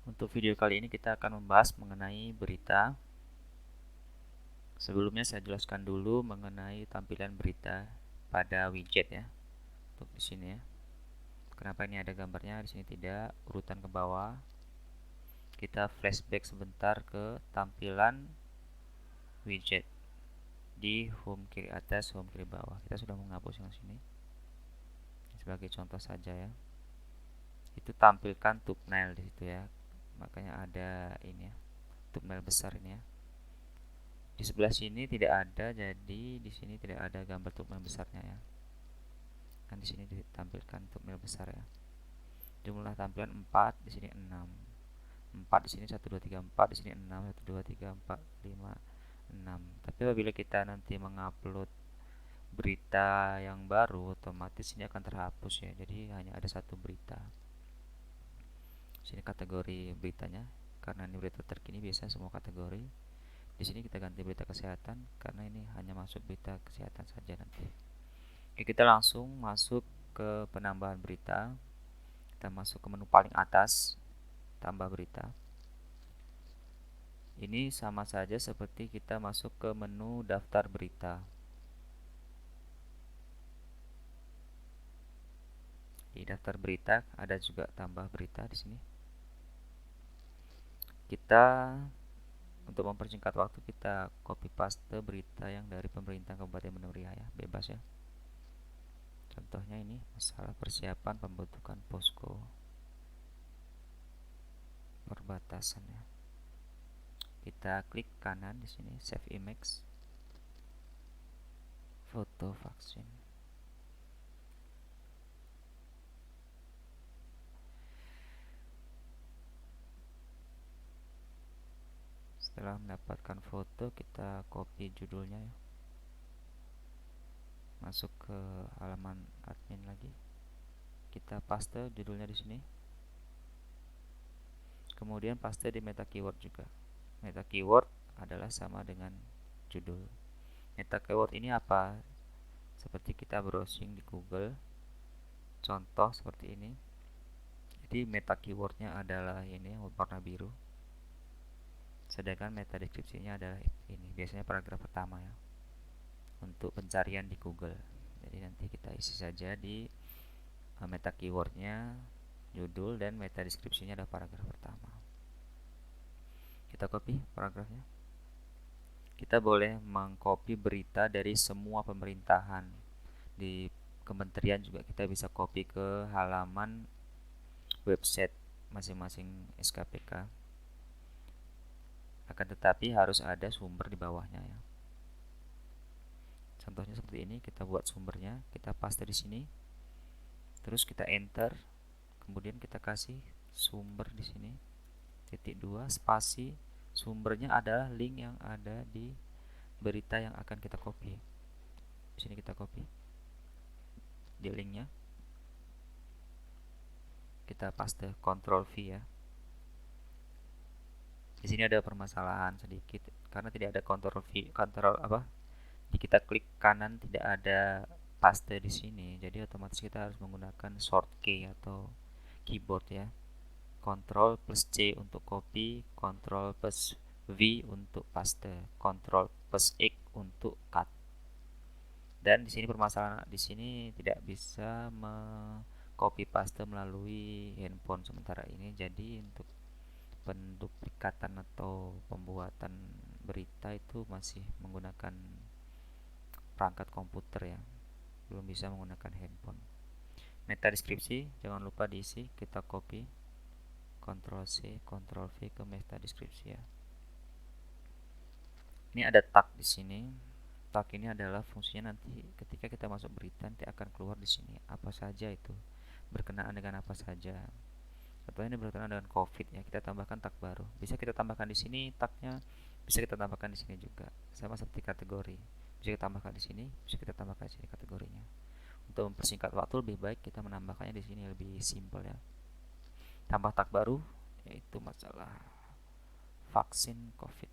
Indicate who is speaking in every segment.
Speaker 1: Untuk video kali ini kita akan membahas mengenai berita. Sebelumnya saya jelaskan dulu mengenai tampilan berita pada widget ya. Untuk di sini ya. Kenapa ini ada gambarnya, di sini tidak, urutan ke bawah. Kita flashback sebentar ke tampilan widget di home kiri atas, home kiri bawah. Kita sudah menghapus yang sini. Sebagai contoh saja ya. Itu tampilkan thumbnail di situ ya. Makanya ada ini ya, thumbnail besar ini ya. Di sebelah sini tidak ada, jadi di sini tidak ada gambar thumbnail besarnya ya. Kan di sini ditampilkan thumbnail besar ya. Jumlah tampilan 4, di sini 6. 4 di sini 1 2 3 4, di sini 6 1 2 3 4 5 6. Tapi apabila kita nanti mengupload berita yang baru, otomatis ini akan terhapus ya. Jadi hanya ada satu berita. Sini kategori beritanya, karena ini berita terkini biasa semua kategori. Di sini kita ganti berita kesehatan karena ini hanya masuk berita kesehatan saja nanti. Oke, kita langsung masuk ke penambahan berita. Kita masuk ke menu paling atas, tambah berita. Ini sama saja seperti kita masuk ke menu daftar berita. Di daftar berita ada juga tambah berita di sini. Kita untuk mempersingkat waktu kita copy paste berita yang dari pemerintah Kabupaten Bandung Ria ya, bebas ya. Contohnya ini masalah persiapan pembentukan posko perbatasan ya. Kita klik kanan di sini save image, foto vaksin. Setelah mendapatkan foto, kita copy judulnya ya. Masuk ke halaman admin lagi. Kita paste judulnya di sini. Kemudian paste di meta keyword juga. Meta keyword adalah sama dengan judul. Meta keyword ini apa? Seperti kita browsing di Google. Contoh seperti ini. Jadi meta keywordnya adalah ini warna biru. Sedangkan meta deskripsinya adalah ini. Biasanya paragraf pertama ya. Untuk pencarian di Google. Jadi nanti kita isi saja di meta keywordnya, judul, dan meta deskripsinya adalah paragraf pertama. Kita copy paragrafnya. Kita boleh mengcopy berita dari semua pemerintahan. Di kementerian juga kita bisa copy ke halaman website masing-masing SKPK. Akan tetapi harus ada sumber di bawahnya ya. Contohnya seperti ini, kita buat sumbernya, kita paste di sini. Terus kita enter, kemudian kita kasih sumber di sini. Titik 2 spasi, sumbernya adalah link yang ada di berita yang akan kita copy. Di sini kita copy di linknya. Kita paste Ctrl V ya. Di sini ada permasalahan sedikit karena tidak ada Ctrl V, Ctrl apa? Jika kita klik kanan tidak ada paste di sini, jadi otomatis kita harus menggunakan short key atau keyboard ya. Ctrl plus C untuk copy, Ctrl plus V untuk paste, Ctrl plus X untuk cut. Dan di sini permasalahan di sini tidak bisa copy paste melalui handphone sementara ini. Jadi untuk penduplikatan atau pembuatan berita itu masih menggunakan perangkat komputer ya, belum bisa menggunakan handphone. Meta deskripsi jangan lupa diisi, kita copy Ctrl C Ctrl V ke meta deskripsi ya. Ini ada tag di sini. Tag ini adalah fungsinya nanti ketika kita masuk berita nanti akan keluar di sini apa saja itu, berkenaan dengan apa saja. Atau ini berkenaan dengan COVID ya, kita tambahkan tag baru. Bisa kita tambahkan di sini tagnya, bisa kita tambahkan di sini juga. Sama seperti kategori. Bisa kita tambahkan di sini, bisa kita tambahkan di sini kategorinya. Untuk mempersingkat waktu lebih baik kita menambahkannya di sini, lebih simpel ya. Tambah tag baru yaitu masalah vaksin COVID.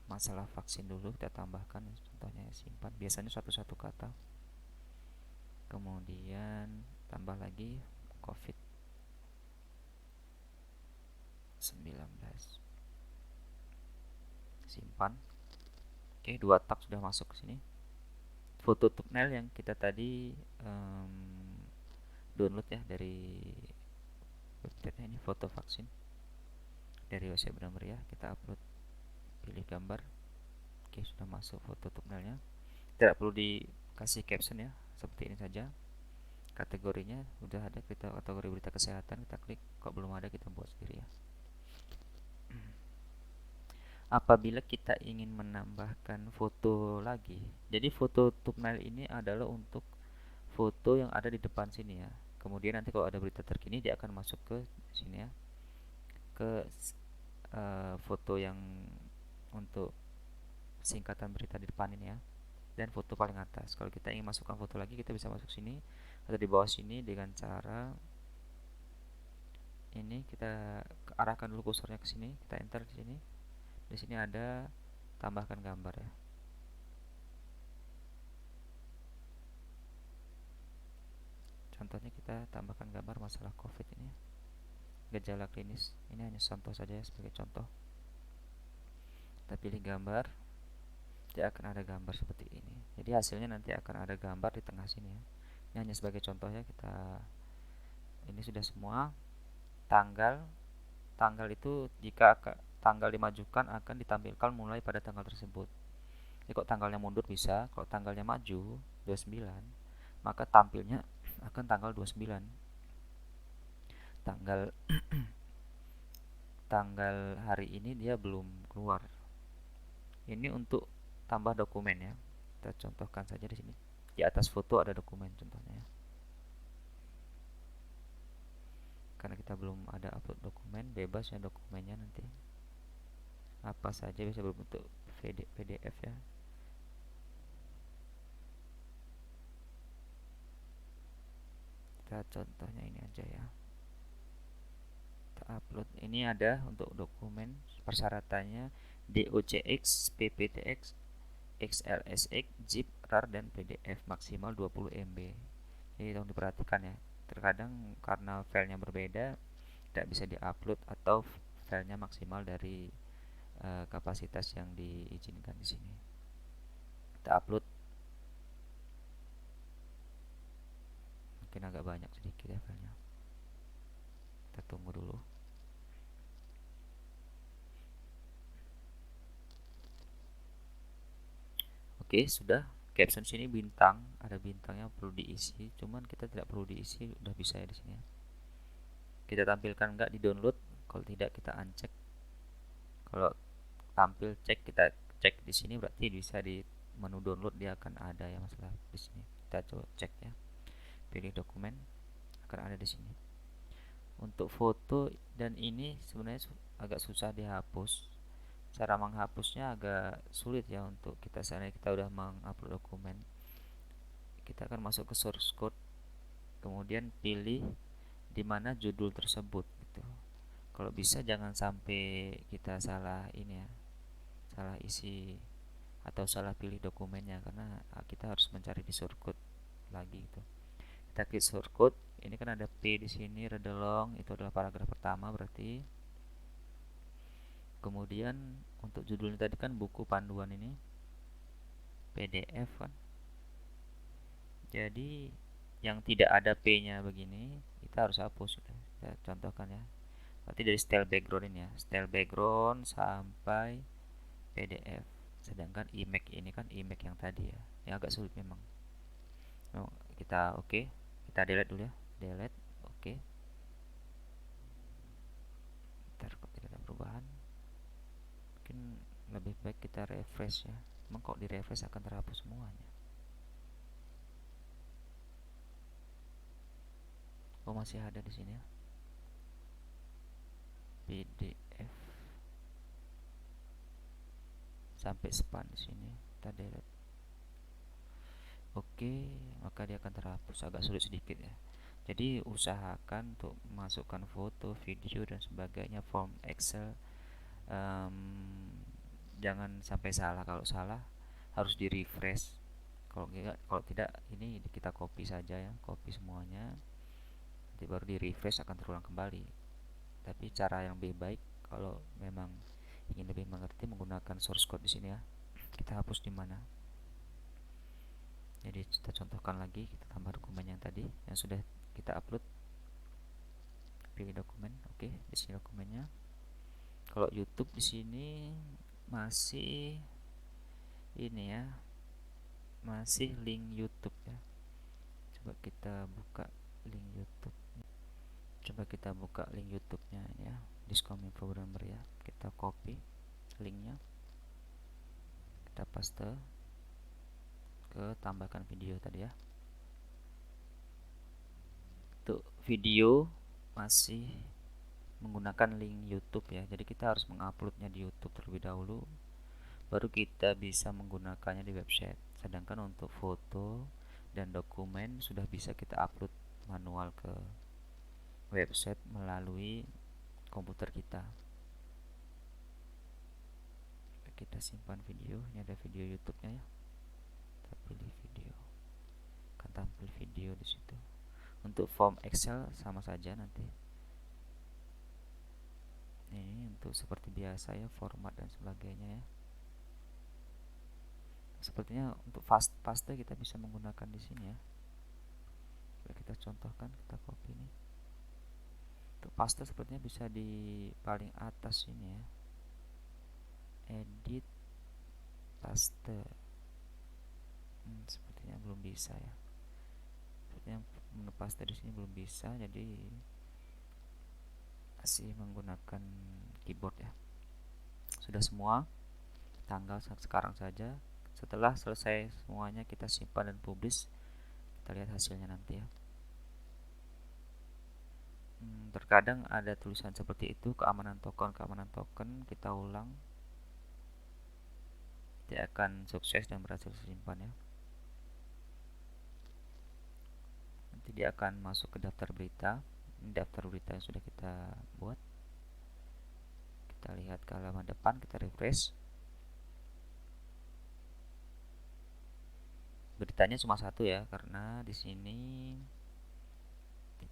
Speaker 1: Masalah vaksin dulu kita tambahkan, contohnya simpan, biasanya satu kata. Kemudian tambah lagi COVID. 19. Simpan. Oke, 2 tab sudah masuk ke sini. Foto thumbnail yang kita tadi download ya dari website ini, foto vaksin dari website Benang Meriah. Kita upload, pilih gambar. Oke, sudah masuk foto thumbnailnya. Tidak perlu dikasih caption ya, seperti ini saja. Kategorinya udah ada, kita kategori berita kesehatan, kita klik. Kok belum ada, kita buat sendiri ya. Apabila kita ingin menambahkan foto lagi, jadi foto thumbnail ini adalah untuk foto yang ada di depan sini ya. Kemudian nanti kalau ada berita terkini, dia akan masuk ke sini ya, ke foto yang untuk singkatan berita di depan ini ya, dan foto paling atas. Kalau kita ingin masukkan foto lagi, kita bisa masuk sini atau di bawah sini dengan cara ini. Kita arahkan dulu kursornya ke sini, kita enter di sini. Di sini ada tambahkan gambar ya. Contohnya kita tambahkan gambar masalah COVID ini, gejala klinis. Ini hanya contoh saja ya, sebagai contoh. Kita pilih gambar, dia akan ada gambar seperti ini. Jadi hasilnya nanti akan ada gambar di tengah sini ya. Ini hanya sebagai contoh ya. Ini sudah semua. Tanggal itu, jika tanggal dimajukan akan ditampilkan mulai pada tanggal tersebut. Jadi kalau tanggalnya mundur bisa, kalau tanggalnya maju 29, maka tampilnya akan tanggal 29. Tanggal tanggal hari ini dia belum keluar. Ini untuk tambah dokumen ya. Kita contohkan saja di sini. Di atas foto ada dokumen contohnya ya. Karena kita belum ada upload dokumen, bebas ya dokumennya nanti. Apa saja bisa berbentuk PDF ya. Kita contohnya ini aja ya. Kita upload. Ini ada untuk dokumen persyaratannya DOCX, PPTX, XLSX, ZIP, RAR, dan PDF maksimal 20 MB. Jadi tolong diperhatikan ya. Terkadang karena filenya berbeda, tidak bisa diupload atau filenya maksimal dari kapasitas yang diizinkan di sini. Kita upload. Mungkin agak banyak sedikit ya filenya. Kita tunggu dulu. Oke, sudah. Caption sini bintang, ada bintangnya perlu diisi, cuman kita tidak perlu diisi, udah bisa ya di sini ya. Kita tampilkan enggak di download, kalau tidak kita uncheck. Kalau tampil cek, kita cek di sini, berarti bisa di menu download dia akan ada ya masalah di sini. Kita coba cek ya. Pilih dokumen, akan ada di sini. Untuk foto dan ini sebenarnya agak susah dihapus. Cara menghapusnya agak sulit ya untuk kita. Seandainya kita udah mengupload dokumen, kita akan masuk ke source code, kemudian pilih di mana judul tersebut gitu. Kalau bisa jangan sampai kita salah ini ya, salah isi atau salah pilih dokumennya, karena kita harus mencari di source code lagi gitu. Kita klik source code, ini kan ada P di sini, read along, itu adalah paragraf pertama berarti. Kemudian untuk judulnya tadi kan buku panduan, ini PDF kan. Jadi yang tidak ada P-nya begini kita harus hapus. Kita contohkan ya. Berarti dari style background ini ya, style background sampai PDF. Sedangkan image ini kan image yang tadi ya. Ini agak sulit memang. Kita oke, kita delete dulu ya. Delete, oke. Ntar kalau tidak ada perubahan, mungkin lebih baik kita refresh ya. Memang kalau di refresh akan terhapus semuanya. Oh, masih ada di sini ya. PDF sampai span di sini kita delete. Oke, maka dia akan terhapus. Agak sulit sedikit ya. Jadi usahakan untuk masukkan foto, video dan sebagainya, form Excel, jangan sampai salah. Kalau salah harus di refresh. Kalau tidak ini kita copy saja ya, copy semuanya. Nanti baru di refresh akan terulang kembali. Tapi cara yang lebih baik Kalau memang ingin lebih mengerti menggunakan source code di sini ya. Kita hapus di mana. Jadi kita contohkan lagi, kita tambah dokumen yang tadi yang sudah kita upload. Pilih dokumen, oke, di sini dokumennya. Kalau YouTube di sini masih ini ya, masih link YouTube ya. Coba kita buka link YouTube. Coba kita buka link YouTube-nya ya, Discomming Programmer ya. Kita copy linknya, kita paste ke tambahkan video tadi ya. Untuk video masih menggunakan link YouTube ya. Jadi kita harus menguploadnya di YouTube terlebih dahulu, baru kita bisa menggunakannya di website. Sedangkan untuk foto dan dokumen sudah bisa kita upload manual ke website melalui komputer kita. Kita simpan video, ini ada video YouTube-nya ya. Kita pilih video, akan tampil video di situ. Untuk form Excel sama saja nanti. Ini untuk seperti biasa ya, format dan sebagainya ya. Sepertinya untuk paste kita bisa menggunakan di sini ya. Kita contohkan, kita copy ini. Untuk paste sepertinya bisa di paling atas ini ya. Edit paste. Sepertinya belum bisa ya. Sepertinya menu paste di sini belum bisa, jadi masih menggunakan keyboard ya. Sudah semua, tanggal sekarang saja. Setelah selesai semuanya kita simpan dan publish. Kita lihat hasilnya nanti ya. Terkadang ada tulisan seperti itu, keamanan token, kita ulang. Dia akan sukses dan berhasil disimpan ya. Nanti dia akan masuk ke daftar berita. Ini daftar berita yang sudah kita buat. Kita lihat ke halaman depan, kita refresh. Beritanya cuma satu ya, karena di sini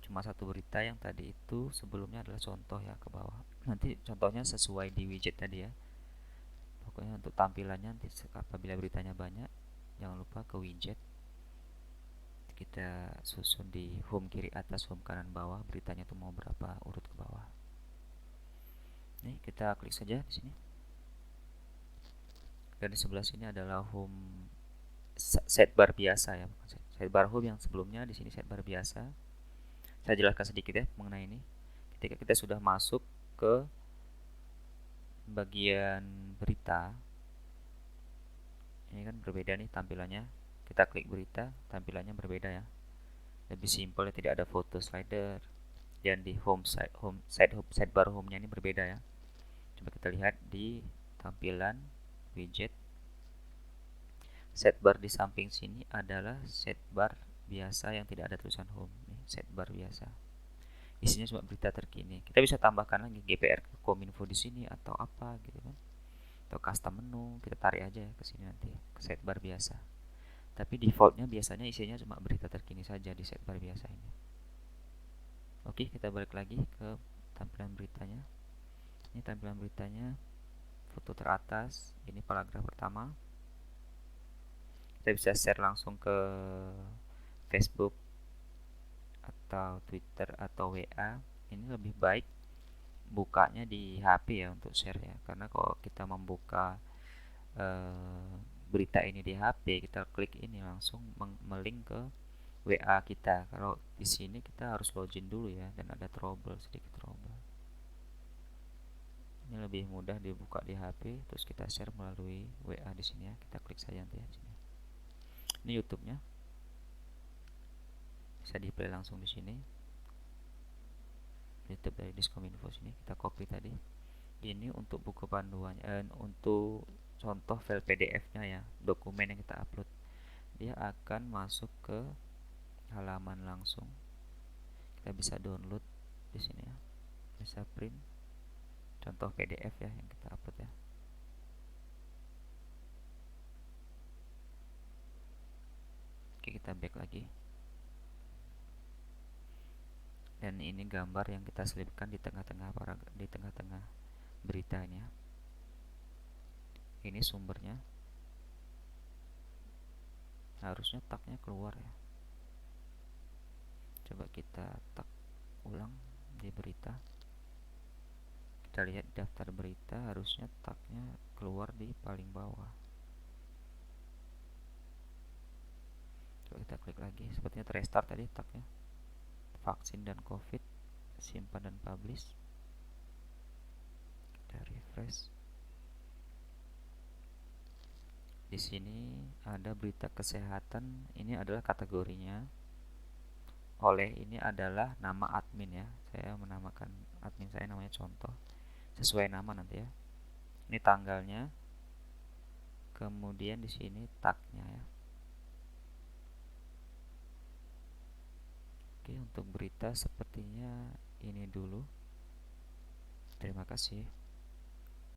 Speaker 1: cuma satu berita. Yang tadi itu sebelumnya adalah contoh ya, ke bawah. Nanti contohnya sesuai di widget tadi ya. Pokoknya untuk tampilannya nanti apabila beritanya banyak, jangan lupa ke widget. Kita susun di home kiri atas, home kanan bawah, beritanya tuh mau berapa, urut ke bawah. Nih kita klik saja di sini. Dan di sebelah sini adalah home sidebar biasa ya, sidebar home yang sebelumnya. Di sini sidebar biasa. Saya jelaskan sedikit ya mengenai ini. Ketika kita sudah masuk ke bagian berita, ini kan berbeda nih tampilannya. Kita klik berita, tampilannya berbeda ya. Lebih simpel ya, tidak ada foto slider. Dan di sidebar home-nya ini berbeda ya. Coba kita lihat di tampilan widget. Sidebar di samping sini adalah sidebar biasa yang tidak ada tulisan home. Nih, sidebar biasa. Isinya cuma berita terkini. Kita bisa tambahkan lagi GPR Kominfo di sini atau apa gitu kan. Atau custom menu, kita tarik aja ke sini nanti ke sidebar biasa. Tapi defaultnya biasanya isinya cuma berita terkini saja di sidebar biasa ini. Oke, kita balik lagi ke tampilan beritanya. Ini tampilan beritanya, foto teratas, ini paragraf pertama. Kita bisa share langsung ke Facebook atau Twitter atau WA. Ini lebih baik bukanya di HP ya untuk share ya, karena kalau kita membuka berita ini di HP, kita klik ini langsung melink ke WA kita. Kalau di sini kita harus login dulu ya, dan ada sedikit trouble. Ini lebih mudah dibuka di HP, terus kita share melalui WA di sini ya. Kita klik saja nanti ya sini. Ini YouTube-nya, bisa di play langsung di sini. YouTube dari Diskominfo sini kita copy tadi. Ini untuk buku panduannya, untuk contoh file PDF-nya ya, dokumen yang kita upload. Dia akan masuk ke halaman langsung. Kita bisa download di sini ya. Bisa print contoh PDF ya yang kita upload ya. Oke, kita back lagi. Dan ini gambar yang kita selipkan di tengah-tengah beritanya. Ini sumbernya, harusnya tagnya keluar ya. Coba kita tag ulang di berita. Kita lihat daftar berita, harusnya tagnya keluar di paling bawah. Coba kita klik lagi, sepertinya terrestart tadi tagnya. Vaksin dan COVID, simpan dan publish. Kita refresh. Di sini ada berita kesehatan, ini adalah kategorinya. Oleh ini adalah nama admin ya. Saya menamakan admin saya namanya contoh. Sesuai nama nanti ya. Ini tanggalnya. Kemudian di sini tagnya ya. Oke, untuk berita sepertinya ini dulu. Terima kasih.